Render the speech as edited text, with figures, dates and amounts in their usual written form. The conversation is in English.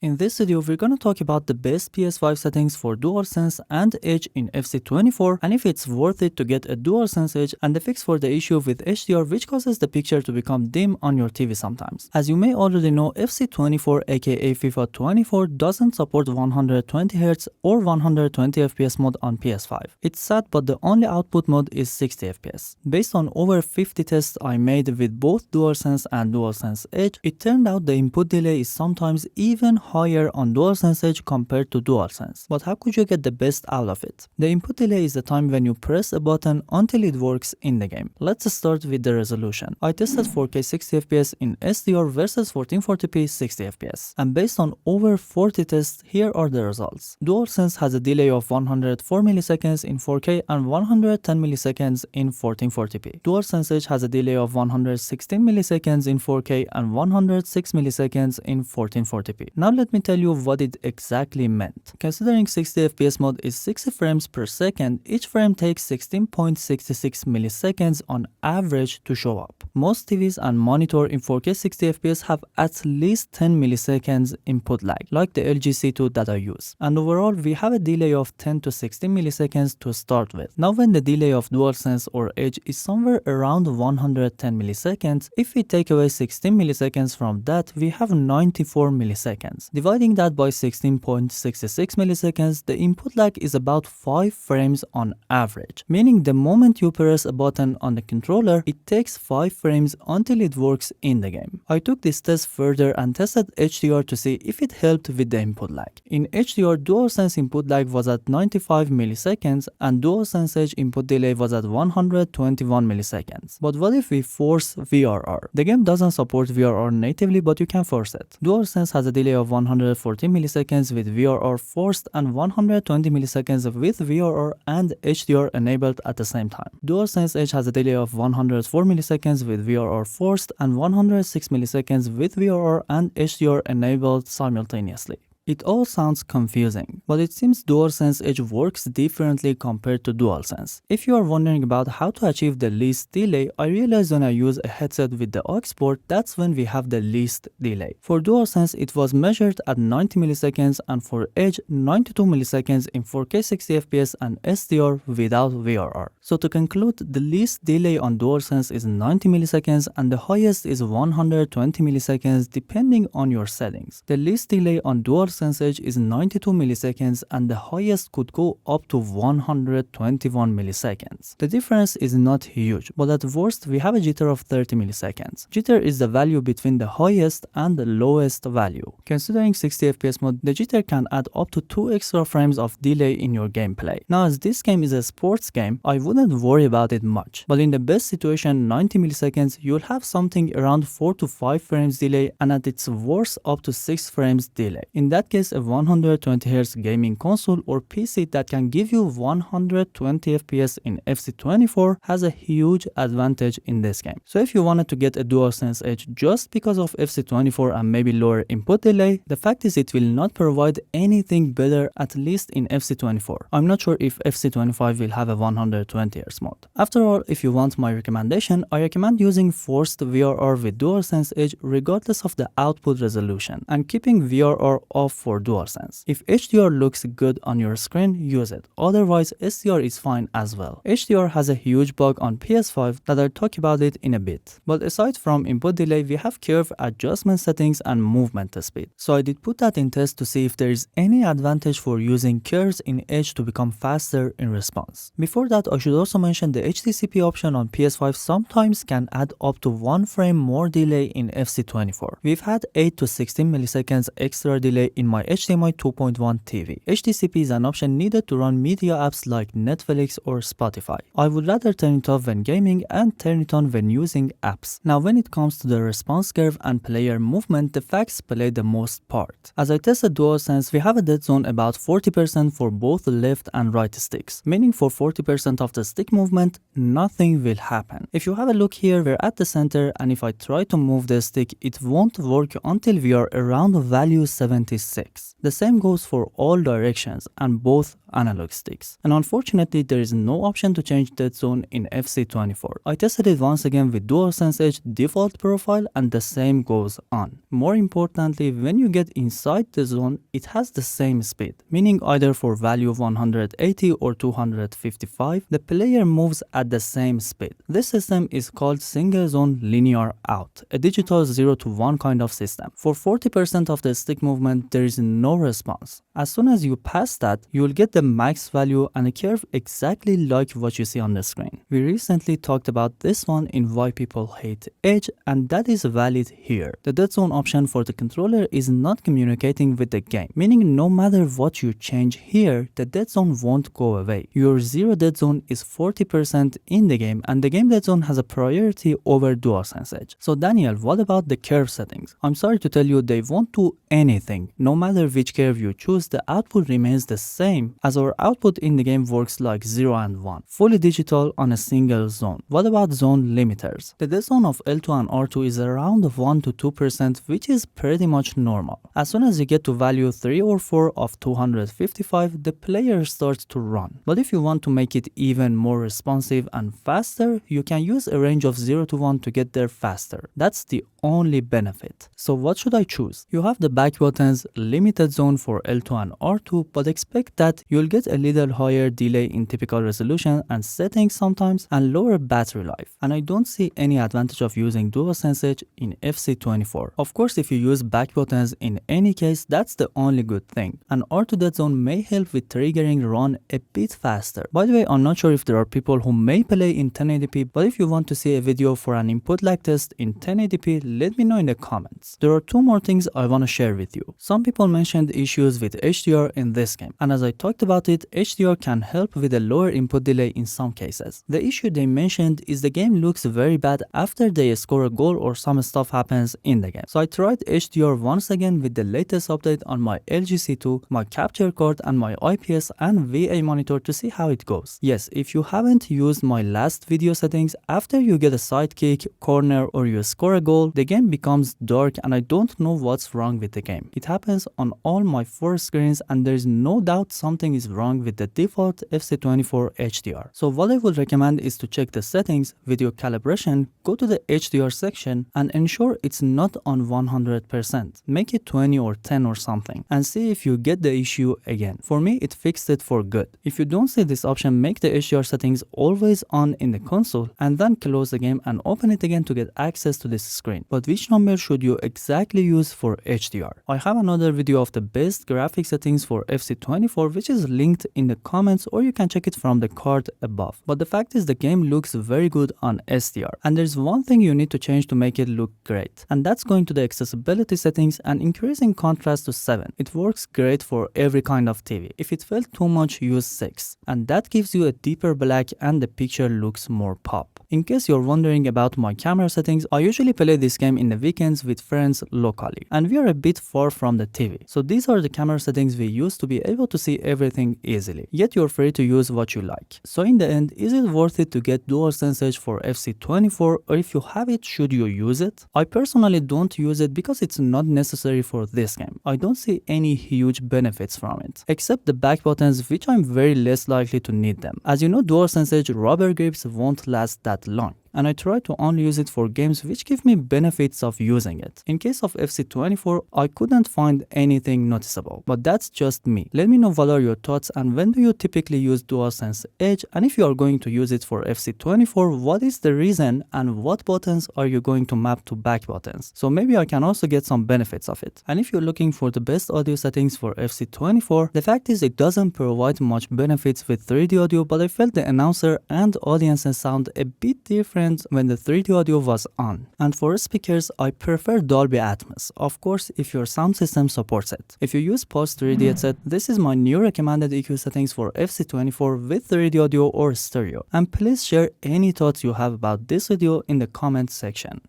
In this video, we're gonna talk about the best PS5 settings for DualSense and Edge in FC24 and if it's worth it to get a DualSense Edge and the fix for the issue with HDR which causes the picture to become dim on your TV sometimes. As you may already know, FC24 aka FIFA24 doesn't support 120Hz or 120fps mode on PS5. It's sad, but the only output mode is 60fps. Based on over 50 tests I made with both DualSense and DualSense Edge, it turned out the input delay is sometimes even higher on DualSense Edge compared to DualSense. But how could you get the best out of it? The input delay is the time when you press a button until it works in the game. Let's start with the resolution. I tested 4K 60fps in SDR versus 1440p 60fps. And based on over 40 tests, here are the results. DualSense has a delay of 104 milliseconds in 4K and 110 milliseconds in 1440p. DualSense Edge has a delay of 116 milliseconds in 4K and 106 milliseconds in 1440p. Now let me tell you what it exactly meant. Considering 60fps mode is 60 frames per second, each frame takes 16.66 milliseconds on average to show up. Most TVs and monitor in 4K 60fps have at least 10 milliseconds input lag, like the LG C2 that I use. And overall, we have a delay of 10 to 16 milliseconds to start with. Now when the delay of DualSense or Edge is somewhere around 110 milliseconds, if we take away 16 milliseconds from that, we have 94 milliseconds. Dividing that by 16.66 milliseconds, the input lag is about 5 frames on average, meaning the moment you press a button on the controller, it takes 5 frames until it works in the game. I took this test further and tested HDR to see if it helped with the input lag. In HDR, DualSense input lag was at 95 milliseconds and DualSense Edge input delay was at 121 milliseconds. But what if we force VRR? The game doesn't support VRR natively, but you can force it. DualSense has a delay of 114 milliseconds with VRR forced and 120 milliseconds with VRR and HDR enabled at the same time. DualSense Edge has a delay of 104 milliseconds with VRR forced and 106 milliseconds with VRR and HDR enabled simultaneously. It all sounds confusing, but it seems DualSense Edge works differently compared to DualSense. If you are wondering about how to achieve the least delay, I realized when I use a headset with the aux port, that's when we have the least delay. For DualSense, it was measured at 90 milliseconds and for Edge, 92 milliseconds in 4K 60fps and SDR without VRR. So to conclude, the least delay on DualSense is 90 milliseconds and the highest is 120 milliseconds depending on your settings. The least delay on DualSense Edge is 92 milliseconds and the highest could go up to 121 milliseconds. The difference is not huge, but at worst we have a jitter of 30 milliseconds. Jitter is the value between the highest and the lowest value. Considering 60fps mode, the jitter can add up to 2 extra frames of delay in your gameplay. Now as this game is a sports game, I wouldn't worry about it much, but in the best situation 90 milliseconds you'll have something around 4 to 5 frames delay and at its worst up to 6 frames delay. In that case, a 120Hz gaming console or PC that can give you 120fps in FC24 has a huge advantage in this game. So if you wanted to get a DualSense Edge just because of FC24 and maybe lower input delay, the fact is it will not provide anything better, at least in FC24. I'm not sure if FC25 will have a 120Hz mode. After all, if you want my recommendation, I recommend using forced VRR with DualSense Edge regardless of the output resolution and keeping VRR off for DualSense. If HDR looks good on your screen, use it. Otherwise, SDR is fine as well. HDR has a huge bug on PS5 that I'll talk about it in a bit. But aside from input delay, we have curve adjustment settings and movement speed. So I did put that in test to see if there is any advantage for using curves in Edge to become faster in response. Before that, I should also mention the HDCP option on PS5 sometimes can add up to 1 frame more delay in FC24. We've had 8 to 16 milliseconds extra delay in my HDMI 2.1 TV. HDCP is an option needed to run media apps like Netflix or Spotify. I would rather turn it off when gaming and turn it on when using apps. Now when it comes to the response curve and player movement, the facts play the most part. As I tested DualSense, we have a dead zone about 40% for both left and right sticks, meaning for 40% of the stick movement, nothing will happen. If you have a look here, we're at the center and if I try to move the stick, it won't work until we are around value 76. The same goes for all directions and both analog sticks. And unfortunately, there is no option to change dead zone in FC24. I tested it once again with DualSense Edge default profile and the same goes on. More importantly, when you get inside the zone, it has the same speed, meaning either for value of 180 or 255, the player moves at the same speed. This system is called single zone linear out, a digital 0 to 1 kind of system. For 40% of the stick movement, there is no response. As soon as you pass that, you will get the max value and a curve exactly like what you see on the screen. We recently talked about this one in why people hate Edge, and that is valid here. The dead zone option for the controller is not communicating with the game, meaning no matter what you change here, the dead zone won't go away. Your zero dead zone is 40% in the game, and the game dead zone has a priority over DualSense Edge. So Daniel, what about the curve settings? I'm sorry to tell you, they won't do anything. No matter which curve you choose, the output remains the same, as our output in the game works like 0 and 1, fully digital on a single zone. What about zone limiters? The dead zone of L2 and R2 is around 1 to 2%, which is pretty much normal. As soon as you get to value 3 or 4 of 255, the player starts to run. But if you want to make it even more responsive and faster, you can use a range of 0 to 1 to get there faster. That's the only benefit. So what should I choose? You have the back buttons, limited zone for L2 and R2, but expect that you'll get a little higher delay in typical resolution and settings sometimes, and lower battery life. And I don't see any advantage of using DualSense Edge in FC24. Of course, if you use back buttons in any case, that's the only good thing. And R2 Deadzone may help with triggering run a bit faster. By the way, I'm not sure if there are people who may play in 1080p, but if you want to see a video for an input lag test in 1080p, let me know in the comments. There are two more things I want to share with you. Some people mentioned issues with HDR in this game, and as I talked about it, HDR can help with a lower input delay in some cases. The issue they mentioned is the game looks very bad after they score a goal or some stuff happens in the game. So I tried HDR once again with the latest update on my LG C2, my capture card, and my IPS and VA monitor to see how it goes. Yes, if you haven't used my last video settings, after you get a side kick, corner, or you score a goal, the game becomes dark and I don't know what's wrong with the game. It happens on all my 4 screens and there's no doubt something is wrong with the default FC24 HDR. So what I would recommend is to check the settings, video calibration, go to the HDR section and ensure it's not on 100%. Make it 20 or 10 or something and see if you get the issue again. For me, it fixed it for good. If you don't see this option, make the HDR settings always on in the console and then close the game and open it again to get access to this screen. But which number should you exactly use for HDR? I have another video of the best graphic settings for FC24 which is linked in the comments, or you can check it from the card above. But the fact is the game looks very good on SDR, and there's one thing you need to change to make it look great, and that's going to the accessibility settings and increasing contrast to 7. It works great for every kind of TV. If it felt too much, use 6, and that gives you a deeper black and the picture looks more pop. In case you're wondering about my camera settings, I usually play this game in the weekends with friends locally, and we are a bit far from the TV. So these are the camera settings we use to be able to see everything easily, yet you're free to use what you like. So in the end, is it worth it to get DualSense Edge for FC24, or if you have it, should you use it? I personally don't use it because it's not necessary for this game. I don't see any huge benefits from it, except the back buttons, which I'm very less likely to need them. As you know, DualSense Edge rubber grips won't last that long, and I try to only use it for games which give me benefits of using it. In case of FC24, I couldn't find anything noticeable, but that's just me. Let me know what are your thoughts, and when do you typically use DualSense Edge, and if you are going to use it for FC24, what is the reason and what buttons are you going to map to back buttons? So maybe I can also get some benefits of it. And if you're looking for the best audio settings for FC24, the fact is it doesn't provide much benefits with 3D audio, but I felt the announcer and audiences sound a bit different when the 3D audio was on. And for speakers, I prefer Dolby Atmos, of course if your sound system supports it. If you use Pulse 3D headset, this is my new recommended EQ settings for FC24 with 3D audio or stereo. And please share any thoughts you have about this video in the comment section.